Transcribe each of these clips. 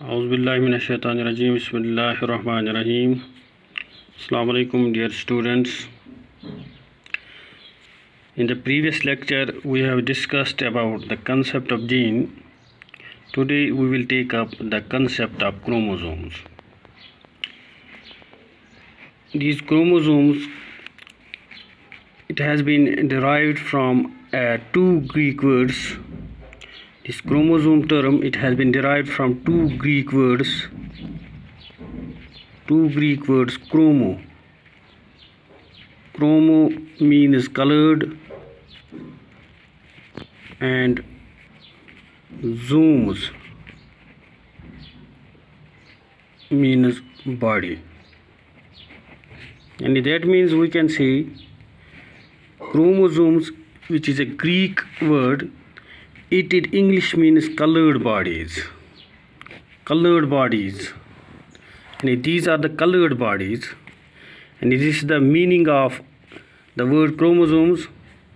Auzubillahiminash-shaytanir-rajim. Bismillahir-rahmanir-rahim. Assalamu alaikum, dear students. In the previous lecture, we have discussed about the concept of gene. Today, we will take up the concept of chromosomes. These chromosomes, it has been derived from two Greek words. This chromosome term, it has been derived from two Greek words. Chromo. Chromo means colored, and zooms means body. And that means we can say chromosomes, which is a Greek word, it in English means colored bodies. And these are the colored bodies. And this is the meaning of the word chromosomes.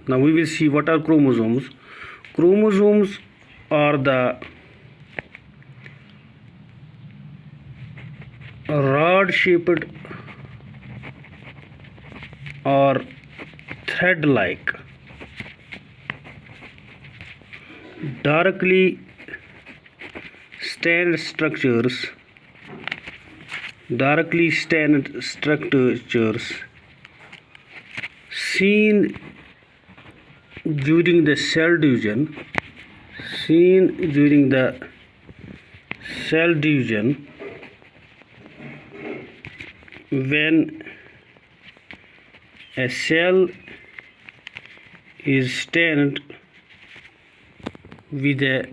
Now we will see what are chromosomes. Chromosomes are the rod-shaped or thread-like, darkly stained structures seen during the cell division when a cell is stained with a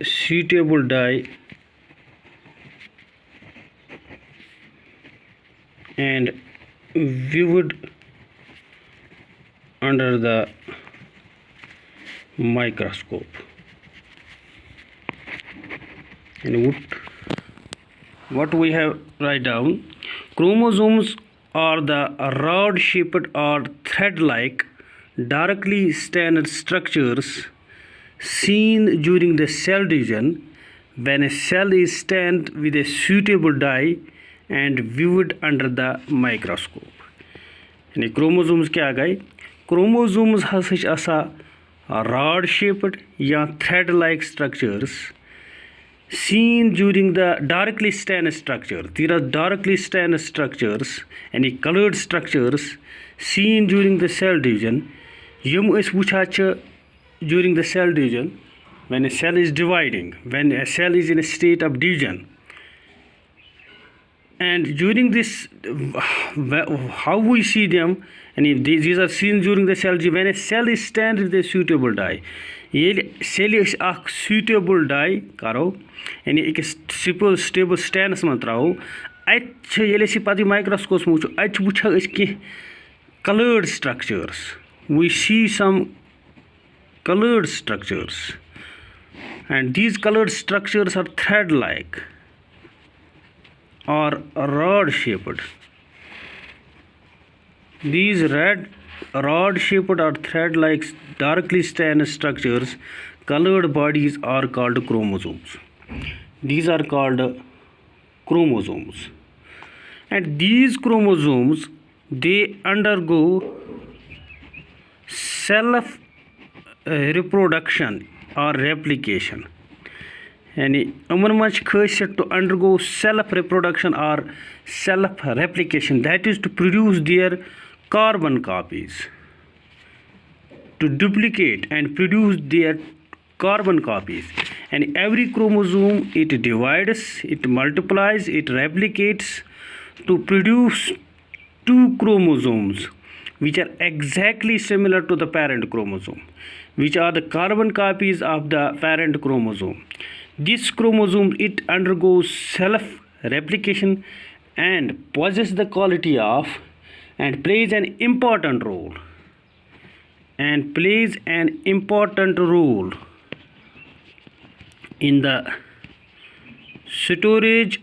suitable dye and viewed under the microscope. And what we have write down, chromosomes are the rod-shaped or thread-like, darkly stained structures seen during the cell division when a cell is stained with a suitable dye and viewed under the microscope. And chromosomes क्या गए? Chromosomes हसा rod-shaped या thread-like structures seen during the darkly stained structure. There are darkly stained structures and colored structures seen during the cell division. Yum is during the cell division when a cell is dividing, when a cell is in a state of division. And during this, how we see them, and if these are seen during the cell division, when a cell is stained with a suitable dye. Cell is a suitable dye karo, and a stable stance mantrao. Microscope colored structures. We see some colored structures, and these colored structures are thread-like or rod-shaped. These rod-shaped or thread-like darkly stained structures, colored bodies, are called chromosomes. These are called chromosomes. And these chromosomes, they undergo self-reproduction or replication. And to undergo self-reproduction or self-replication, that is to produce their carbon copies, to duplicate and produce their carbon copies. And every chromosome, it divides, it multiplies, it replicates to produce two chromosomes which are exactly similar to the parent chromosome, which are the carbon copies of the parent chromosome. This chromosome, it undergoes self-replication and possesses the quality of and plays an important role in the storage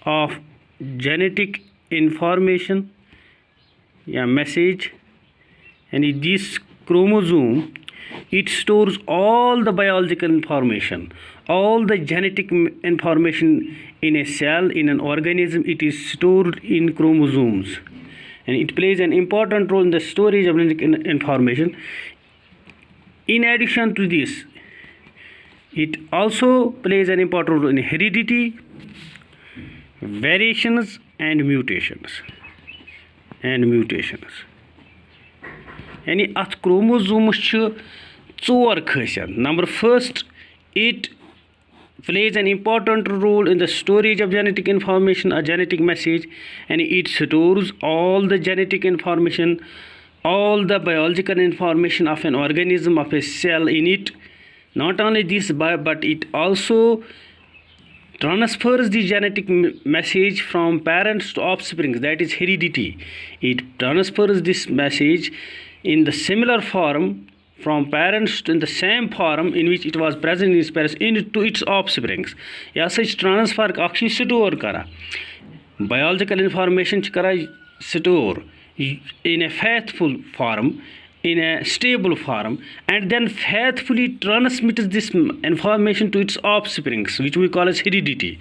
of genetic information message. And this chromosome, It stores all the biological information, all the genetic information in a cell, in an organism. It is stored in chromosomes, and it plays an important role in the storage of genetic information. In addition to this, it also plays an important role in heredity, variations, and mutations. यानी अथ क्रोमोसोमस चोर खासियत. Number first, it plays an important role in the storage of genetic information, a genetic message, and it stores all the genetic information, all the biological information of an organism, of a cell in it. Not only this, but it also transfers the genetic message from parents to offspring, that is heredity. It transfers this message in the similar form from parents in the same form in which it was present in its parents into its offsprings. यह सच transfer अक्ष store करा biological information करा store in a faithful form, in a stable form, and then faithfully transmits this information to its offsprings, which we call as heredity.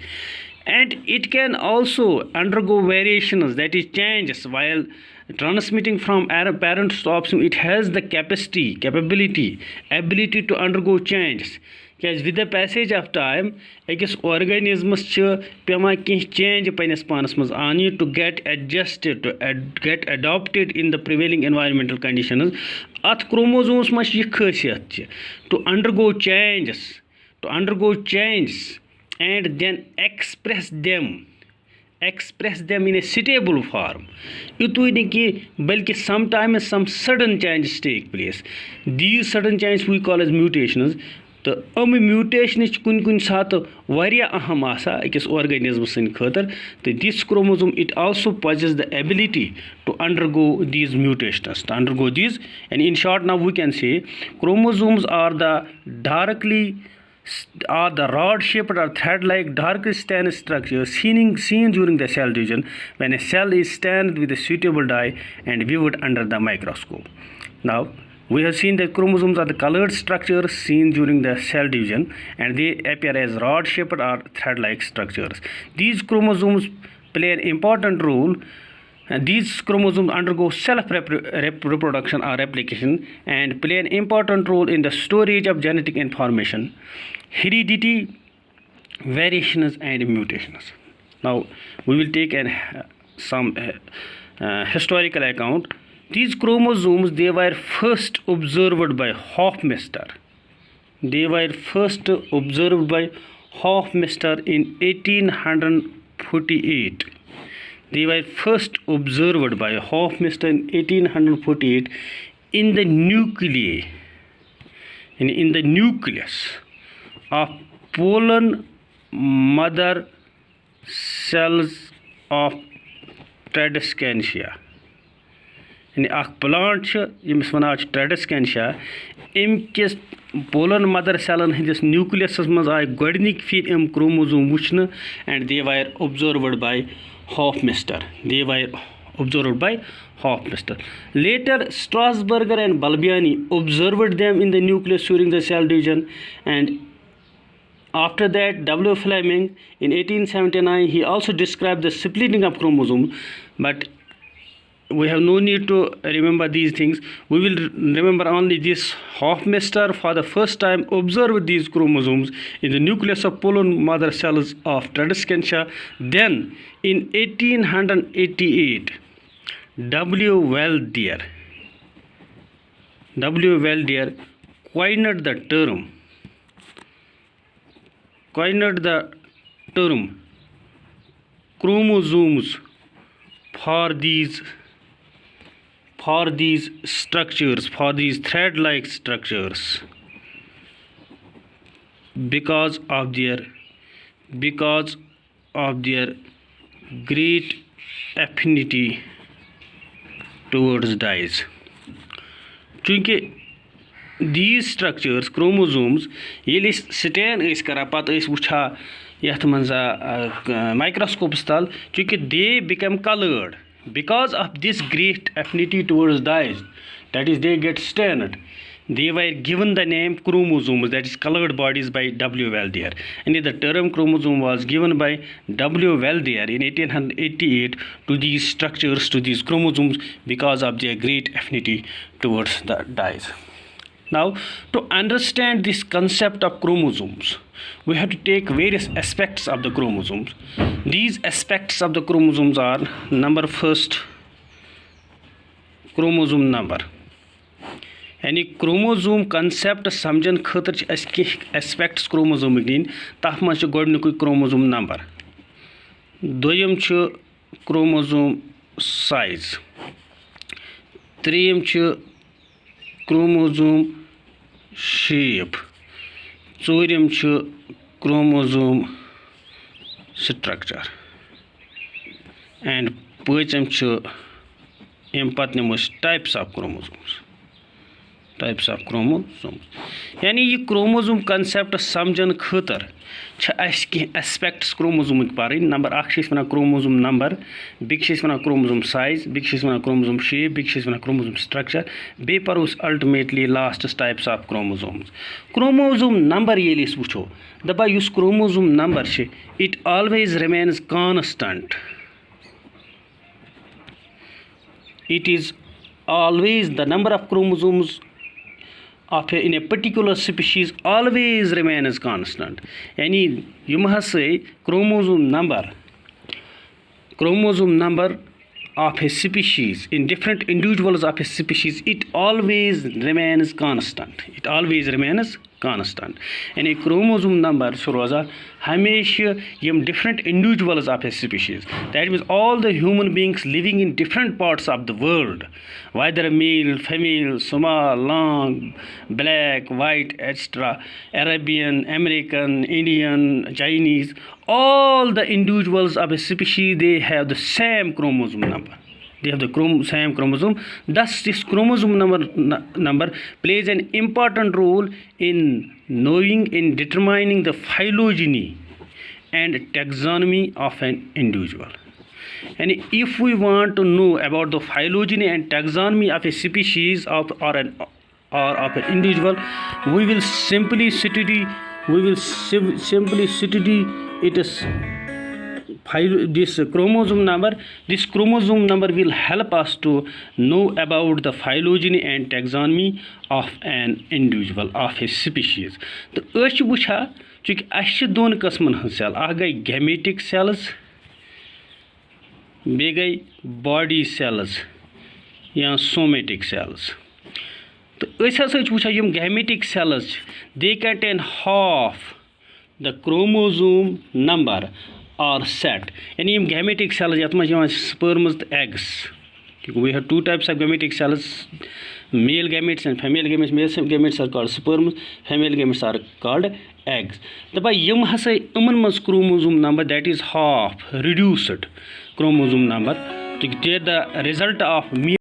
And it can also undergo variations, that is changes, while transmitting from parents to offspring. It has the ability to undergo changes. Because with the passage of time, akis organisms pema change panis panas maz ani to get adjusted, to get adopted in the prevailing environmental conditions. At chromosomes must ye khasiyat to undergo changes, and then express them in a suitable form. Balki sometimes some sudden changes take place. These sudden changes we call as mutations. The mutation is kun saat varia aham asa akis organism sin khatar. This chromosome, it also possesses the ability to undergo these mutations, and in short, now we can say chromosomes are the rod-shaped or thread-like dark stained structures seen during the cell division when a cell is stained with a suitable dye and viewed under the microscope. Now, we have seen that chromosomes are the colored structures seen during the cell division, and they appear as rod-shaped or thread-like structures. These chromosomes play an important role. And these chromosomes undergo self-reproduction or replication and play an important role in the storage of genetic information, heredity, variations, and mutations. Now, we will take some historical account. These chromosomes, they were first observed by Hofmeister. In 1848. They were first observed by Hofmeister in 1848 in the nucleus of pollen mother cells of Tradescantia. In a plant, Tradescantia, imkis pollen mother cell in this nucleus was a godnik feed chromosome wuchna, and they were observed by Hofmeister. Later, Strasburger and Balbiani observed them in the nucleus during the cell division, and after that, W. Fleming in 1879, he also described the splitting of chromosomes, but we have no need to remember these things. We will remember only this. Hofmeister for the first time observed these chromosomes in the nucleus of pollen mother cells of Tradescantia. Then in 1888, W. Valdier coined the term chromosomes for these structures, for these thread-like structures, because of their great affinity towards dyes. Chunki these structures, chromosomes, yeli stain is kara pat is wucha yath manza microscopes tal, chunki they become colored because of this great affinity towards dyes, that is they get stained. they were given the name chromosomes, that is colored bodies, by W. Valdier. And the term chromosome was given by W. Valdier in 1888 to these structures, to these chromosomes, because of their great affinity towards the dyes. Now, to understand this concept of chromosomes, we have to take various aspects of the chromosomes. These aspects of the chromosomes are, number first, chromosome number. यानी chromosome concept समझन खतर कह aspects क्रोमोजोमिक दिन तथ मज गोडनिकुय chromosome number, दोयम क्रोमोजोम साइज, त्रेयम क्रोमोजोम शेप, चोरम क्रोमोजोम स्ट्रक्चर, एंड पचम अम पत नमो types of chromosomes, types of chromosomes. यानी यह क्रोमोजोम कंसेप्ट समझन खतर कह एस्पेक्ट्स क्रोमोजोमिक पर। नंबर 1 वन क्रोमोजोम नंबर, बेस वन क्रोमोजोम साइज, बेस वन क्रोमोजोम शेप, बेस वन क्रोमोजोम स्ट्रक्चर, बे परो अल्टीमेटली लास्टस types of chromosomes. Chromosome number ये वो दपा युस chromosome number it always remains constant, it is always the number of chromosomes of in a particular species always remains constant. यानी यम हसे chromosome number of a species in different individuals of a species, it always remains constant, it always remains constant. यानी chromosome number रोजा हमेशा यम different individuals of a species, that means all the human beings living in different parts of the world, whether male, female, small, long, black, white, etc., Arabian, American, Indian, Chinese, all the individuals of a species, they have the same chromosome number. They have the same chromosome. Thus, this chromosome number plays an important role in determining the phylogeny and taxonomy of an individual. And if we want to know about the phylogeny and taxonomy of a species or of an individual, we will simply study this chromosome number. This chromosome number will help us to know about the phylogeny and taxonomy of an individual, of a species. तो अश वुछा चूँकि अश दोन कस्मन हंस cell, अ गई gametic cells, बे गई body cells या सोमेटिक सेल्स। तो अस हसा वुछा यम gametic cells, they contain half the chromosome number or set. यानी यम gametic cells यत मज sperms and eggs. We have two types of gametic cells, male gametes and female gametes. Male gametes are called sperms, female gametes are called eggs. दपा यम हसा इमन मज chromosome number, that is half reduced chromosome number, to get the result of